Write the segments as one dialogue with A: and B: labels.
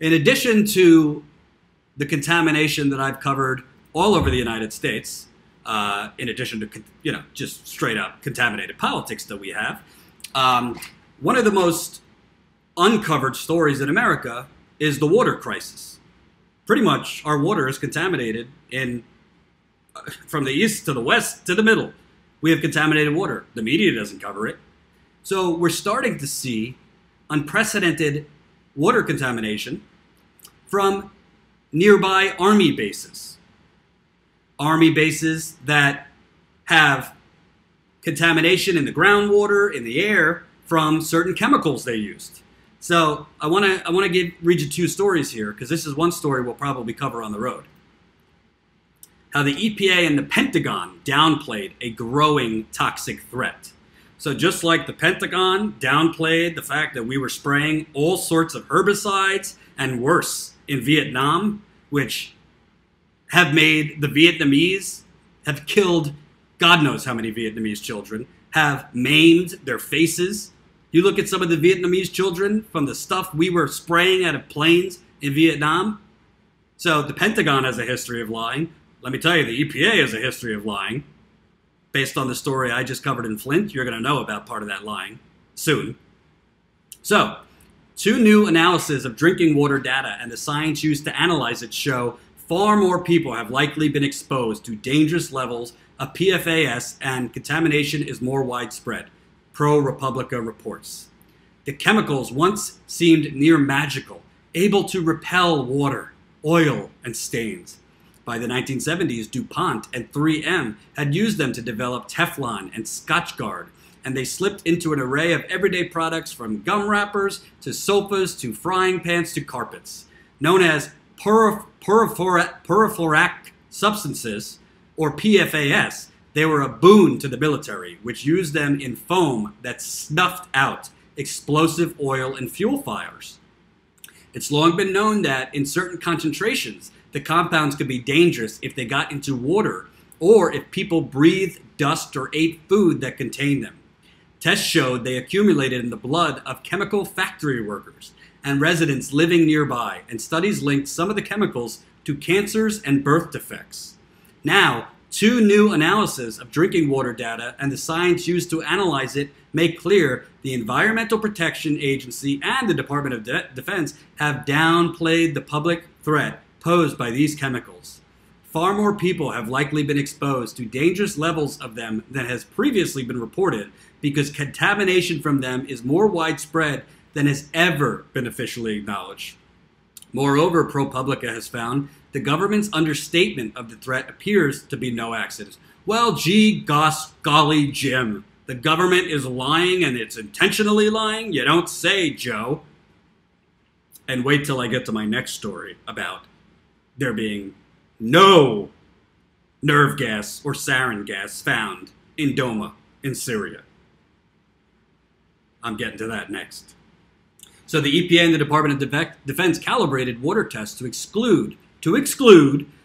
A: In addition to the contamination that I've covered all over the United States, in addition to, just straight up contaminated politics that we have, one of the most uncovered stories in America is the water crisis. Pretty much our water is contaminated from the east to the west to the middle. We have contaminated water. The media doesn't cover it. So we're starting to see unprecedented water contamination from nearby army bases. Army bases that have contamination in the groundwater, in the air, from certain chemicals they used. So I want to read you two stories here, because this is one story we'll probably cover on the road. How the EPA and the Pentagon downplayed a growing toxic threat. So just like the Pentagon downplayed the fact that we were spraying all sorts of herbicides and worse in Vietnam, which have made the Vietnamese, have killed God knows how many Vietnamese children, have maimed their faces. You look at some of the Vietnamese children from the stuff we were spraying out of planes in Vietnam. So the Pentagon has a history of lying. Let me tell you, the EPA has a history of lying. Based on the story I just covered in Flint, you're going to know about part of that lying soon. So, two new analyses of drinking water data and the science used to analyze it show far more people have likely been exposed to dangerous levels of PFAS, and contamination is more widespread, ProPublica reports. The chemicals once seemed near magical, able to repel water, oil, and stains. By the 1970s, DuPont and 3M had used them to develop Teflon and Scotchgard, and they slipped into an array of everyday products from gum wrappers to sofas to frying pans to carpets. Known as perfluoric substances, or PFAS, they were a boon to the military, which used them in foam that snuffed out explosive oil and fuel fires. It's long been known that in certain concentrations, the compounds could be dangerous if they got into water or if people breathed dust or ate food that contained them. Tests showed they accumulated in the blood of chemical factory workers and residents living nearby, and studies linked some of the chemicals to cancers and birth defects. Now, two new analyses of drinking water data and the science used to analyze it make clear the Environmental Protection Agency and the Department of Defense have downplayed the public threat posed by these chemicals. Far more people have likely been exposed to dangerous levels of them than has previously been reported, because contamination from them is more widespread than has ever been officially acknowledged. Moreover, ProPublica has found the government's understatement of the threat appears to be no accident. Well, gee, golly, Jim, the government is lying and it's intentionally lying? You don't say, Joe. And wait till I get to my next story about there being no nerve gas or sarin gas found in Doma in Syria. I'm getting to that next. So the EPA and the Department of Defense calibrated water tests to exclude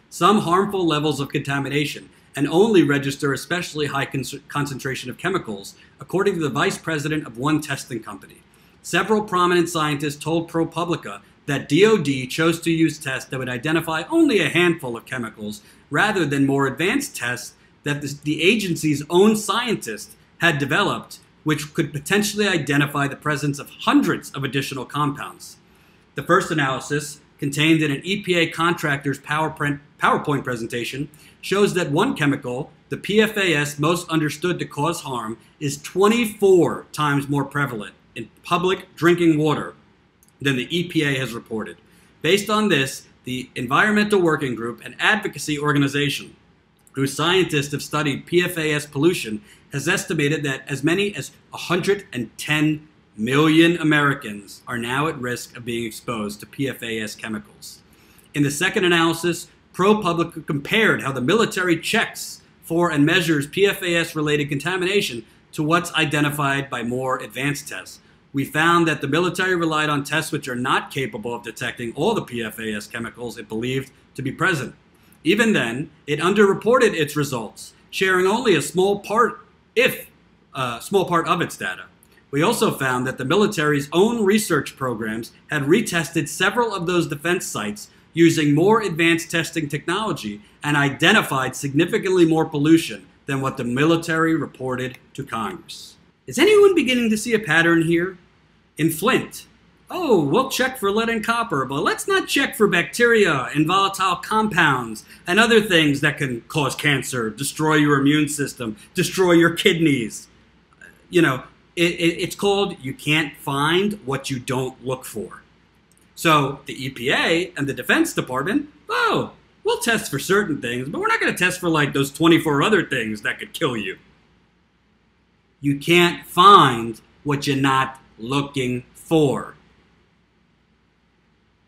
A: some harmful levels of contamination and only register especially high concentration of chemicals, according to the vice president of one testing company. Several prominent scientists told ProPublica that DoD chose to use tests that would identify only a handful of chemicals rather than more advanced tests that the agency's own scientists had developed, which could potentially identify the presence of hundreds of additional compounds. The first analysis, contained in an EPA contractor's PowerPoint presentation, shows that one chemical, the PFAS most understood to cause harm, is 24 times more prevalent in public drinking water than the EPA has reported. Based on this, the Environmental Working Group, an advocacy organization whose scientists have studied PFAS pollution, has estimated that as many as 110 million Americans are now at risk of being exposed to PFAS chemicals. In the second analysis, ProPublica compared how the military checks for and measures PFAS-related contamination to what's identified by more advanced tests. We found that the military relied on tests which are not capable of detecting all the PFAS chemicals it believed to be present. Even then, it underreported its results, sharing only a small part of its data. We also found that the military's own research programs had retested several of those defense sites using more advanced testing technology and identified significantly more pollution than what the military reported to Congress. Is anyone beginning to see a pattern here? In Flint, oh, we'll check for lead and copper, but let's not check for bacteria and volatile compounds and other things that can cause cancer, destroy your immune system, destroy your kidneys. You know, it's called you can't find what you don't look for. So the EPA and the Defense Department, oh, we'll test for certain things, but we're not going to test for like those 24 other things that could kill you. You can't find what you're not looking for.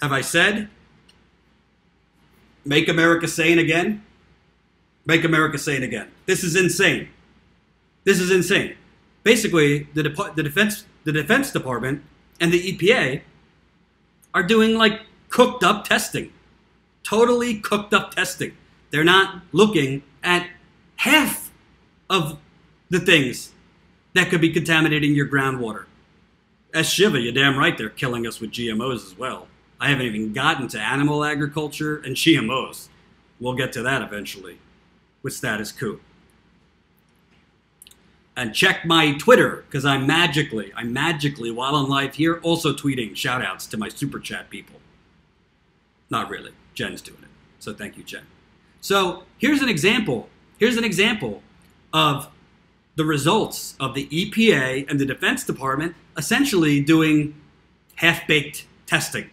A: Have I said, make America sane again? Make America sane again. This is insane. This is insane. Basically, the Defense Department and the EPA are doing like cooked up testing. Totally cooked up testing. They're not looking at half of the things that could be contaminating your groundwater. As Shiva, you're damn right they're killing us with GMOs as well. I haven't even gotten to animal agriculture and GMOs. We'll get to that eventually with Status Quo. And check my Twitter, because I'm magically, while I'm live here, also tweeting shout-outs to my Super Chat people. Not really. Jen's doing it. So thank you, Jen. So here's an example. Here's an example of the results of the EPA and the Defense Department essentially doing half-baked testing.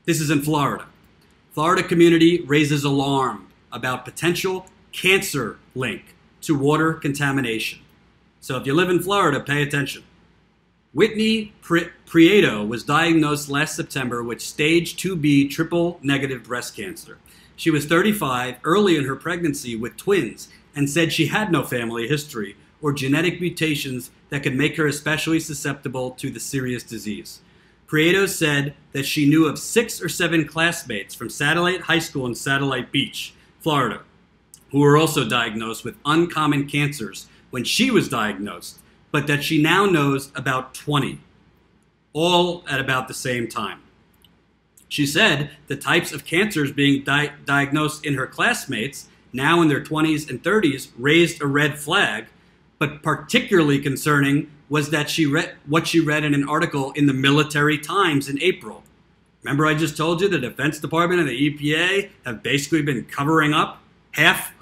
A: This is in Florida. Florida community raises alarm about potential cancer link to water contamination. So if you live in Florida, pay attention. Whitney Prieto was diagnosed last September with stage 2B triple-negative breast cancer. She was 35, early in her pregnancy with twins, and said she had no family history or genetic mutations that could make her especially susceptible to the serious disease. Prieto said that she knew of 6 or 7 classmates from Satellite High School in Satellite Beach, Florida, who were also diagnosed with uncommon cancers when she was diagnosed, but that she now knows about 20, all at about the same time. She said the types of cancers being diagnosed in her classmates, now in their 20s and 30s, raised a red flag, but particularly concerning was that what she read in an article in the Military Times in April. Remember I just told you the Defense Department and the EPA have basically been covering up half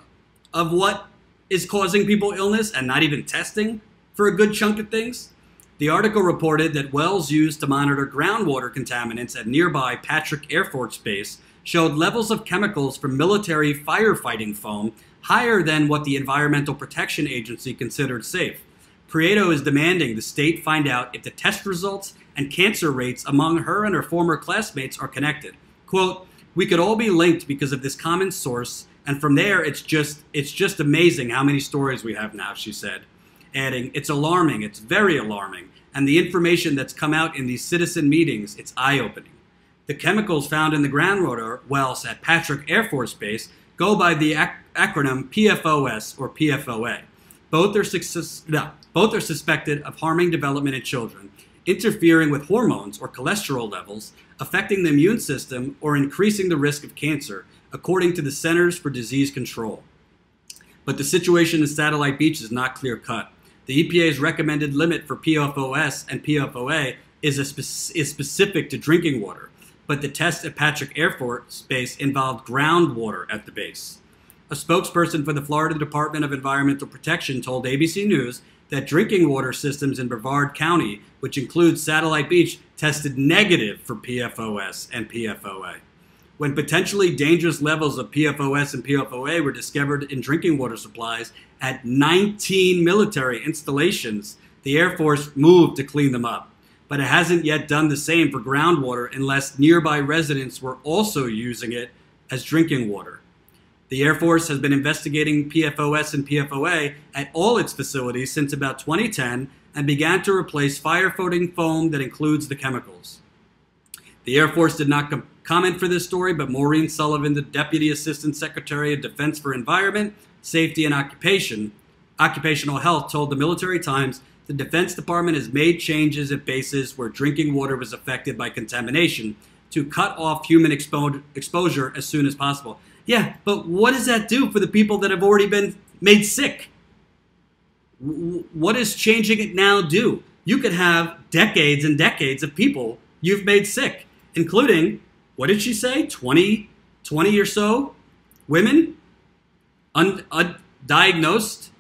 A: of what is causing people illness and not even testing for a good chunk of things? The article reported that wells used to monitor groundwater contaminants at nearby Patrick Air Force Base showed levels of chemicals from military firefighting foam higher than what the Environmental Protection Agency considered safe. Prieto is demanding the state find out if the test results and cancer rates among her and her former classmates are connected. Quote, "We could all be linked because of this common source, and from there it's just amazing how many stories we have now," she said, adding, "It's alarming, it's very alarming, and the information that's come out in these citizen meetings, it's eye-opening." The chemicals found in the groundwater wells at Patrick Air Force Base go by the acronym PFOS or PFOA. Both are suspected of harming development in children, interfering with hormones or cholesterol levels, affecting the immune system, or increasing the risk of cancer, according to the Centers for Disease Control. But the situation in Satellite Beach is not clear-cut. The EPA's recommended limit for PFOS and PFOA is specific to drinking water, but the test at Patrick Air Force Base involved groundwater at the base. A spokesperson for the Florida Department of Environmental Protection told ABC News that drinking water systems in Brevard County, which includes Satellite Beach, tested negative for PFOS and PFOA. When potentially dangerous levels of PFOS and PFOA were discovered in drinking water supplies at 19 military installations, the Air Force moved to clean them up. But it hasn't yet done the same for groundwater unless nearby residents were also using it as drinking water. The Air Force has been investigating PFOS and PFOA at all its facilities since about 2010 and began to replace firefighting foam that includes the chemicals. The Air Force did not comment for this story, but Maureen Sullivan, the Deputy Assistant Secretary of Defense for Environment, Safety and Occupational Health, told the Military Times the Defense Department has made changes at bases where drinking water was affected by contamination to cut off human exposure as soon as possible. Yeah, but what does that do for the people that have already been made sick? What does changing it now do? You could have decades and decades of people you've made sick, including, what did she say, 20 or so women undiagnosed,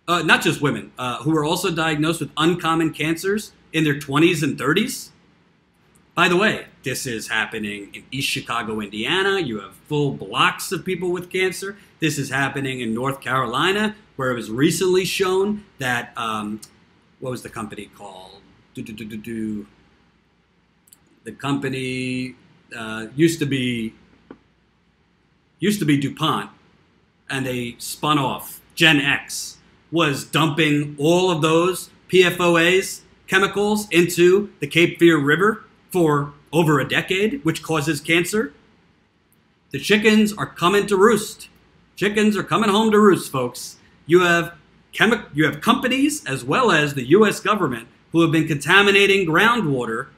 A: not just women, who were also diagnosed with uncommon cancers in their 20s and 30s. By the way, this is happening in East Chicago, Indiana. You have full blocks of people with cancer. This is happening in North Carolina, where it was recently shown that, what was the company called? The company used to be DuPont, and they spun off. Gen X was dumping all of those PFOAs, chemicals, into the Cape Fear River for over a decade, which causes cancer. The chickens are coming to roost. Chickens are coming home to roost, folks. You have companies as well as the U.S. government who have been contaminating groundwater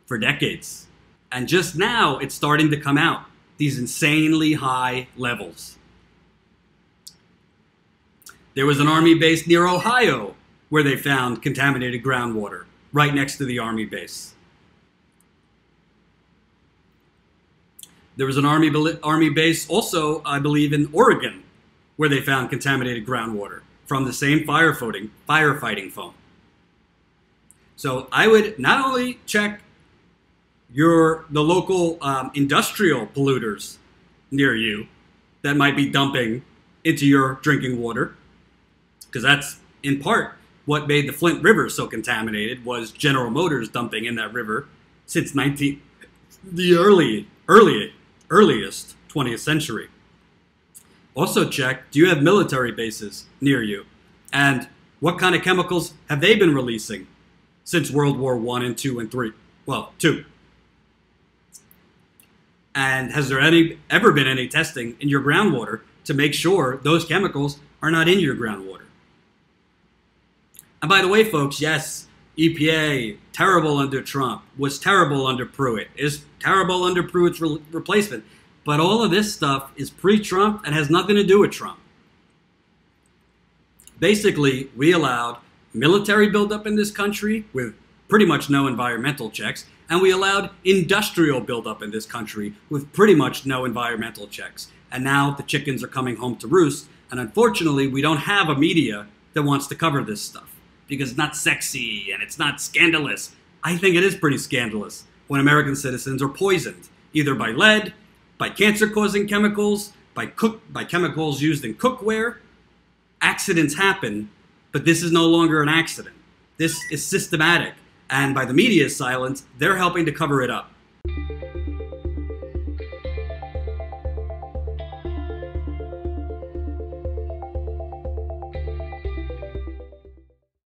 A: for decades. And just now it's starting to come out, these insanely high levels. There was an Army base near Ohio where they found contaminated groundwater right next to the Army base. There was an Army base also, I believe, in Oregon where they found contaminated groundwater from the same firefighting foam. So I would not only check the local industrial polluters near you that might be dumping into your drinking water, because that's in part what made the Flint River so contaminated, was General Motors dumping in that river since the earliest 20th century. Also check, do you have military bases near you? And what kind of chemicals have they been releasing since World War I and II and III? Well, II. And has there ever been any testing in your groundwater to make sure those chemicals are not in your groundwater? And by the way, folks, yes, EPA, terrible under Trump, was terrible under Pruitt, is terrible under Pruitt's replacement. But all of this stuff is pre-Trump and has nothing to do with Trump. Basically, we allowed military buildup in this country with pretty much no environmental checks, and we allowed industrial buildup in this country with pretty much no environmental checks. And now the chickens are coming home to roost, and unfortunately, we don't have a media that wants to cover this stuff because it's not sexy and it's not scandalous. I think it is pretty scandalous when American citizens are poisoned, either by lead, by cancer-causing chemicals, by chemicals used in cookware. Accidents happen, but this is no longer an accident. This is systematic. And by the media's silence, they're helping to cover it up.